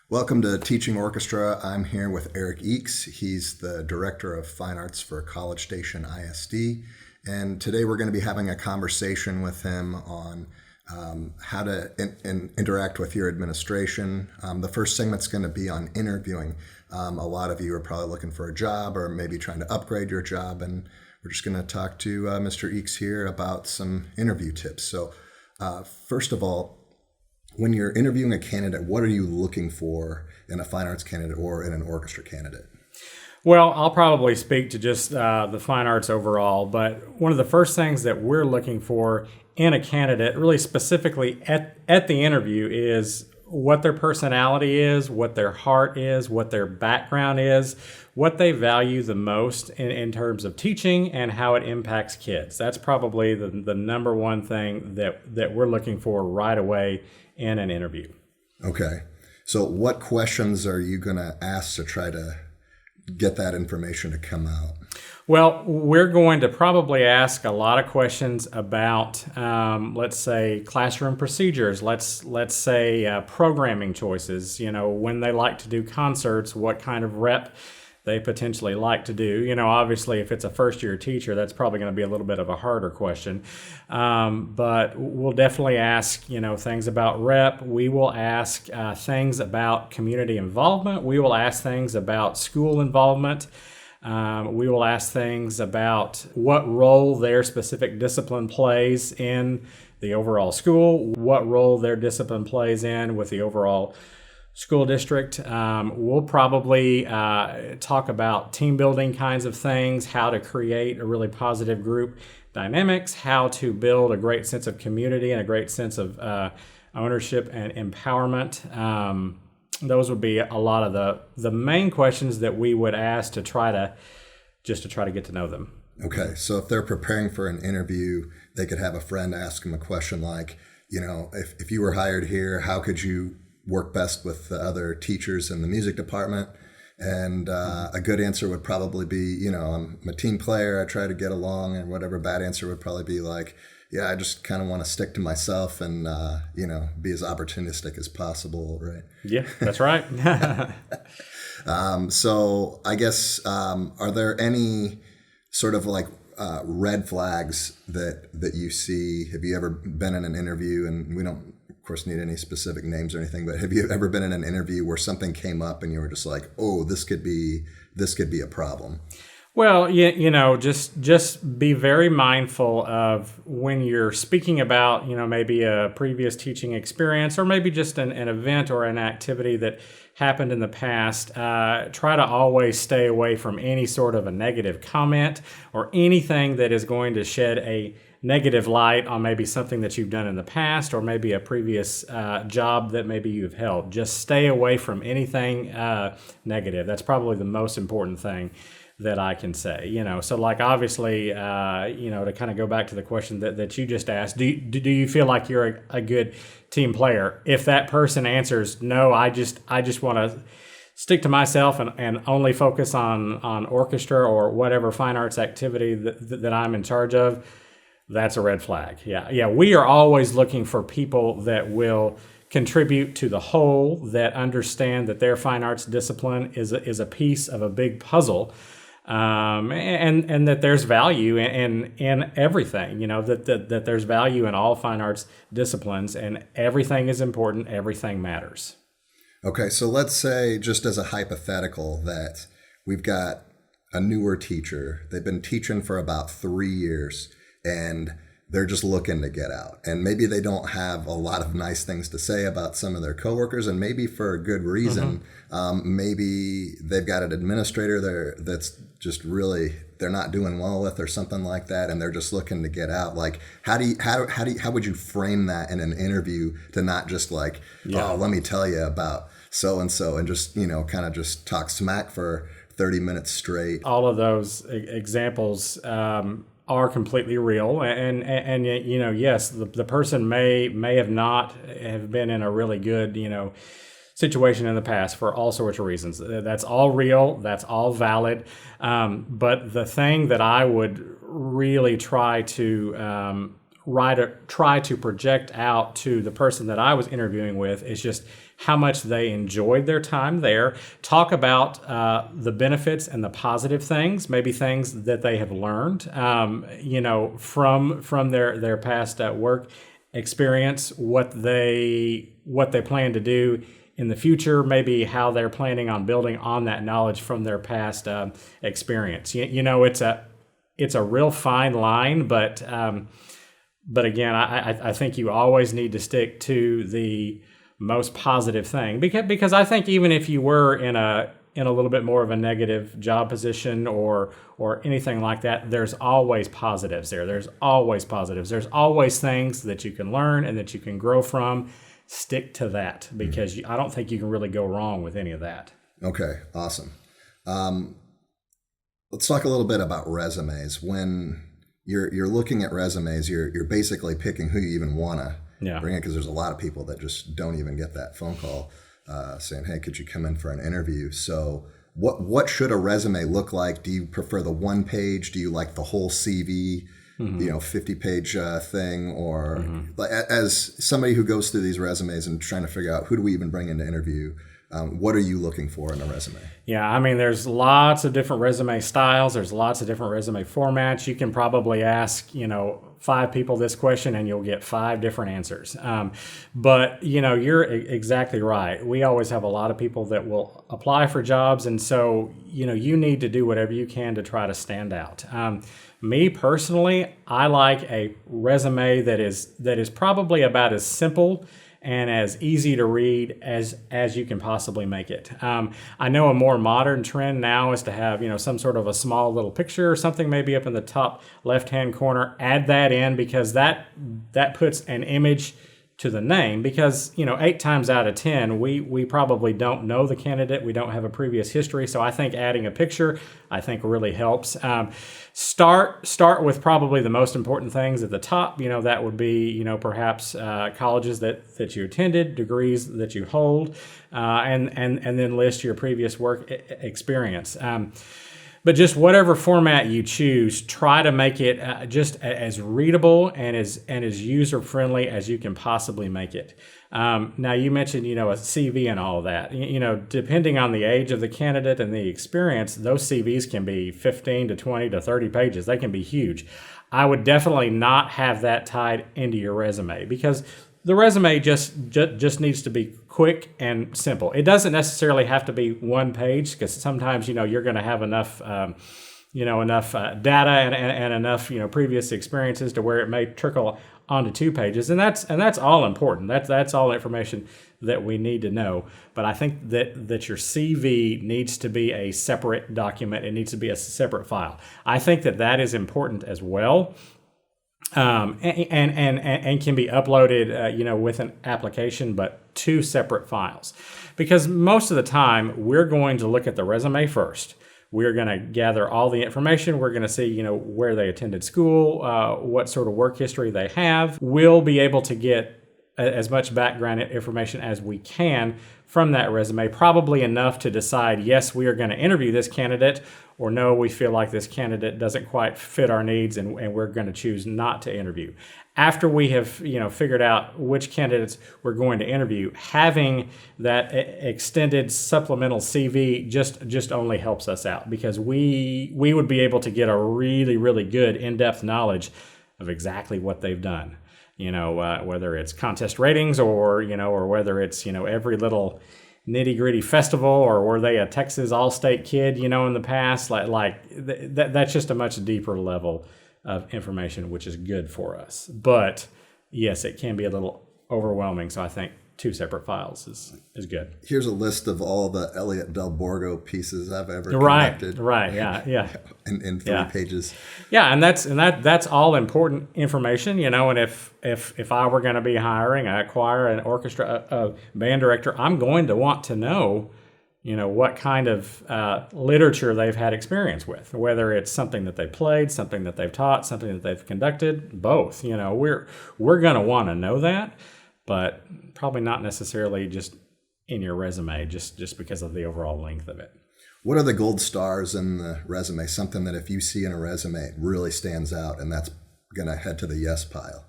Welcome to Teaching Orchestra. I'm here with Eric Eaks. He's the Director of Fine Arts for College Station ISD. And today we're going to be having a conversation with him on how to interact with your administration. The first segment's going to be on interviewing. A lot of you are probably looking for a job or maybe trying to upgrade your job. And we're just going to talk to Mr. Eaks here about some interview tips. So first of all, when you're interviewing a candidate, what are you looking for in a fine arts candidate or in an orchestra candidate? Well, I'll probably speak to just the fine arts overall, but one of the first things that we're looking for in a candidate, really specifically at the interview, is what their personality is, what their heart is, what their background is, what they value the most in terms of teaching, and how it impacts kids. That's probably the number one thing that we're looking for right away in an interview. Okay. So what questions are you going to ask to try to get that information to come out? Well, we're going to probably ask a lot of questions about, let's say, classroom procedures. Let's say programming choices. You know, when they like to do concerts, what kind of rep they potentially like to do. You know, obviously, if it's a first-year teacher, that's probably going to be a little bit of a harder question. But we'll definitely ask, things about rep. We will ask things about community involvement. We will ask things about school involvement. We will ask things about what role their specific discipline plays in the overall school, what role their discipline plays in with the overall school district. We'll probably talk about team building kinds of things, how to create a really positive group dynamics, how to build a great sense of community and a great sense of ownership and empowerment. Those would be a lot of the main questions that we would ask to try to get to know them. Okay, so if they're preparing for an interview, they could have a friend ask them a question like, if you were hired here, how could you work best with the other teachers in the music department? And a good answer would probably be, I'm a team player, I try to get along, and whatever bad answer would probably be like, yeah, I just kind of want to stick to myself and, be as opportunistic as possible, right? Yeah, that's right. So I guess, are there any sort of like red flags that you see? Have you ever been in an interview, and we don't, of course, need any specific names or anything, but have you ever been in an interview where something came up and you were just like, oh, this could be a problem? Well, just be very mindful of when you're speaking about, maybe a previous teaching experience or maybe just an event or an activity that happened in the past. Try to always stay away from any sort of a negative comment or anything that is going to shed a negative light on maybe something that you've done in the past or maybe a previous job that maybe you've held. Just stay away from anything negative. That's probably the most important thing that I can say, So like obviously, to kind of go back to the question that you just asked, do you feel like you're a good team player? If that person answers, no, I just want to stick to myself and only focus on orchestra or whatever fine arts activity that I'm in charge of, that's a red flag. Yeah. We are always looking for people that will contribute to the whole, that understand that their fine arts discipline is a piece of a big puzzle. And that there's value in everything, that there's value in all fine arts disciplines, and everything is important, everything matters. Okay, so let's say, just as a hypothetical, that we've got a newer teacher. They've been teaching for about 3 years, and they're just looking to get out. And maybe they don't have a lot of nice things to say about some of their coworkers, and maybe for a good reason. Maybe they've got an administrator there that's just really they're not doing well with, or something like that, and they're just looking to get out. Like, how would you frame that in an interview to not just like, oh, let me tell you about so and so, and just kind of just talk smack for 30 minutes straight? All of those examples are completely real, and yes, the person may have not have been in a really good situation in the past for all sorts of reasons. That's all real. That's all valid. But the thing that I would really try to try to project out to the person that I was interviewing with is just how much they enjoyed their time there. Talk about the benefits and the positive things, maybe things that they have learned, from their past work experience, what they plan to do in the future, maybe how they're planning on building on that knowledge from their past experience. It's a real fine line, but again, I think you always need to stick to the most positive thing, because I think even if you were in a little bit more of a negative job position or anything like that, there's always positives there. There's always positives. There's always things that you can learn and that you can grow from. Stick to that, because I don't think you can really go wrong with any of that. Okay, awesome. Let's talk a little bit about resumes. When you're looking at resumes, you're basically picking who you even want to bring in, because there's a lot of people that just don't even get that phone call saying, hey, could you come in for an interview? So what should a resume look like? Do you prefer the one page? Do you like the whole CV, 50-page thing? Or as somebody who goes through these resumes and trying to figure out who do we even bring in to interview, what are you looking for in a resume? Yeah, I mean, there's lots of different resume styles. There's lots of different resume formats. You can probably ask, 5 people this question and you'll get 5 different answers. But, you're exactly right. We always have a lot of people that will apply for jobs. And so, you need to do whatever you can to try to stand out. Me personally, I like a resume that is probably about as simple and as easy to read as you can possibly make it. I know a more modern trend now is to have some sort of a small little picture or something maybe up in the top left-hand corner. Add that in, because that puts an image to the name, because 8 times out of 10 we probably don't know the candidate, we don't have a previous history. So I think adding a picture really helps. Start with probably the most important things at the top. That would be perhaps colleges that you attended, degrees that you hold, and then list your previous work experience. But just whatever format you choose, try to make it just as readable and as user friendly as you can possibly make it. Now you mentioned a CV and all of that. Depending on the age of the candidate and the experience, those CVs can be 15 to 20 to 30 pages. They can be huge. I would definitely not have that tied into your resume, because the resume just needs to be quick and simple. It doesn't necessarily have to be one page, because sometimes you're going to have enough data and enough previous experiences to where it may trickle onto 2 pages, and that's all important. That's all information that we need to know. But I think that your CV needs to be a separate document. It needs to be a separate file. I think that is important as well. And can be uploaded, with an application, but 2 separate files, because most of the time we're going to look at the resume first. We're going to gather all the information. We're going to see, where they attended school, what sort of work history they have. We'll be able to get as much background information as we can from that resume, probably enough to decide, yes, we are going to interview this candidate, or no, we feel like this candidate doesn't quite fit our needs and we're going to choose not to interview. After we have figured out which candidates we're going to interview, having that extended supplemental CV just only helps us out, because we would be able to get a really, really good in-depth knowledge of exactly what they've done. Whether it's contest ratings or whether it's, every little nitty-gritty festival, or were they a Texas All-State kid, in the past, that's just a much deeper level of information, which is good for us. But yes, it can be a little overwhelming. So I think 2 separate files is good. Here's a list of all the Elliot Del Borgo pieces I've ever collected. Right, yeah. in 3 pages. Yeah, and that's all important information, and if I were going to be hiring a choir, an orchestra, a band director, I'm going to want to know, what kind of literature they've had experience with, whether it's something that they played, something that they've taught, something that they've conducted, both. We're going to want to know that, but probably not necessarily just in your resume, just because of the overall length of it. What are the gold stars in the resume? Something that if you see in a resume, it really stands out, and that's going to head to the yes pile.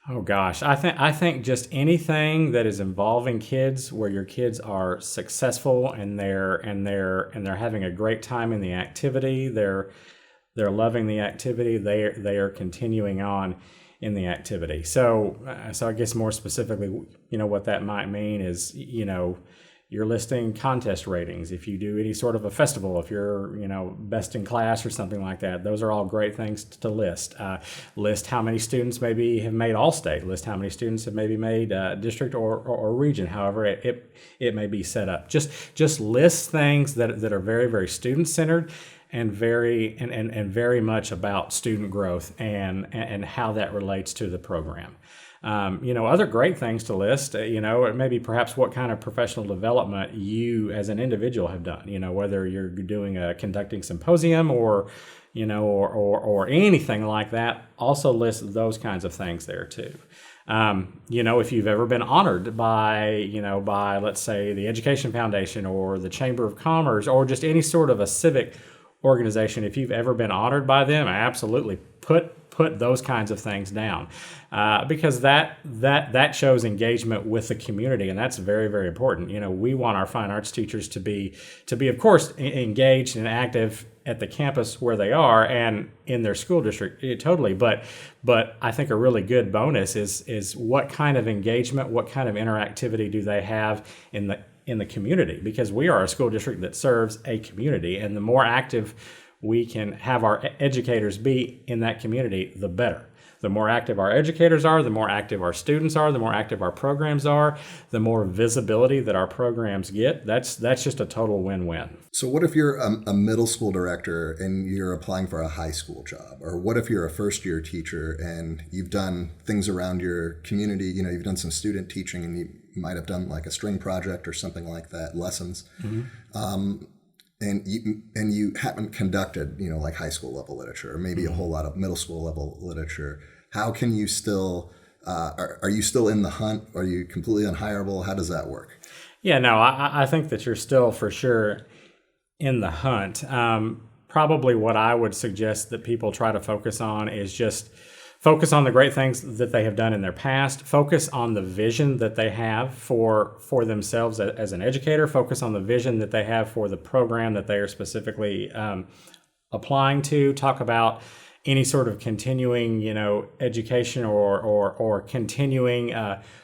Oh gosh, I think just anything that is involving kids, where your kids are successful and they're having a great time in the activity, they're loving the activity, they are continuing on in the activity. So I guess more specifically, what that might mean is, you're listing contest ratings. If you do any sort of a festival, if you're, best in class or something like that, those are all great things to list. List how many students maybe have made All-State. List how many students have maybe made district or region, however it may be set up. Just list things that are very, very student-centered and very much about student growth and how that relates to the program. Other great things to list, maybe perhaps what kind of professional development you as an individual have done, whether you're doing conducting symposium or anything like that. Also list those kinds of things there too. If you've ever been honored by let's say the Education Foundation or the Chamber of Commerce or just any sort of a civic organization, if you've ever been honored by them, absolutely put those kinds of things down, because that shows engagement with the community, and that's very, very important. We want our fine arts teachers to be of course engaged and active at the campus where they are and in their school district, totally. But I think a really good bonus is what kind of engagement, what kind of interactivity do they have in the community, because we are a school district that serves a community, and the more active we can have our educators be in that community, the better. The more active our educators are, the more active our students are, the more active our programs are, the more visibility that our programs get. That's just a total win-win. So what if you're a middle school director and you're applying for a high school job? Or what if you're a first-year teacher and you've done things around your community, you've done some student teaching and you might have done like a string project or something like that, lessons. Mm-hmm. And you haven't conducted, like high school level literature or maybe a whole lot of middle school level literature. How can you still, are you still in the hunt? Are you completely unhireable? How does that work? Yeah, no, I think that you're still for sure in the hunt. Probably what I would suggest that people try to focus on is just focus on the great things that they have done in their past. Focus on the vision that they have for themselves as an educator. Focus on the vision that they have for the program that they are specifically applying to. Talk about any sort of continuing, education or continuing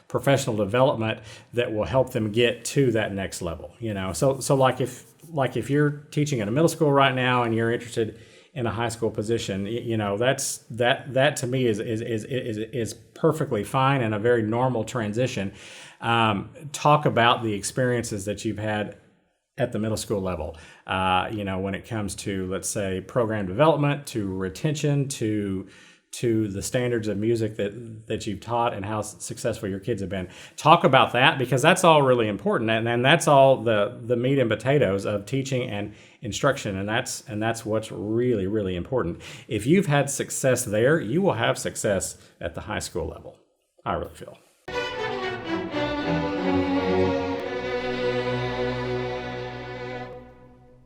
professional development that will help them get to that next level. So like if you're teaching at a middle school right now and you're interested in a high school position, that to me is perfectly fine and a very normal transition. Talk about the experiences that you've had at the middle school level, when it comes to, let's say, program development, to retention, to the standards of music that you've taught and how successful your kids have been. Talk about that, because that's all really important, and that's all the meat and potatoes of teaching and instruction, and that's what's really, really important. If you've had success there, you will have success at the high school level, I really feel.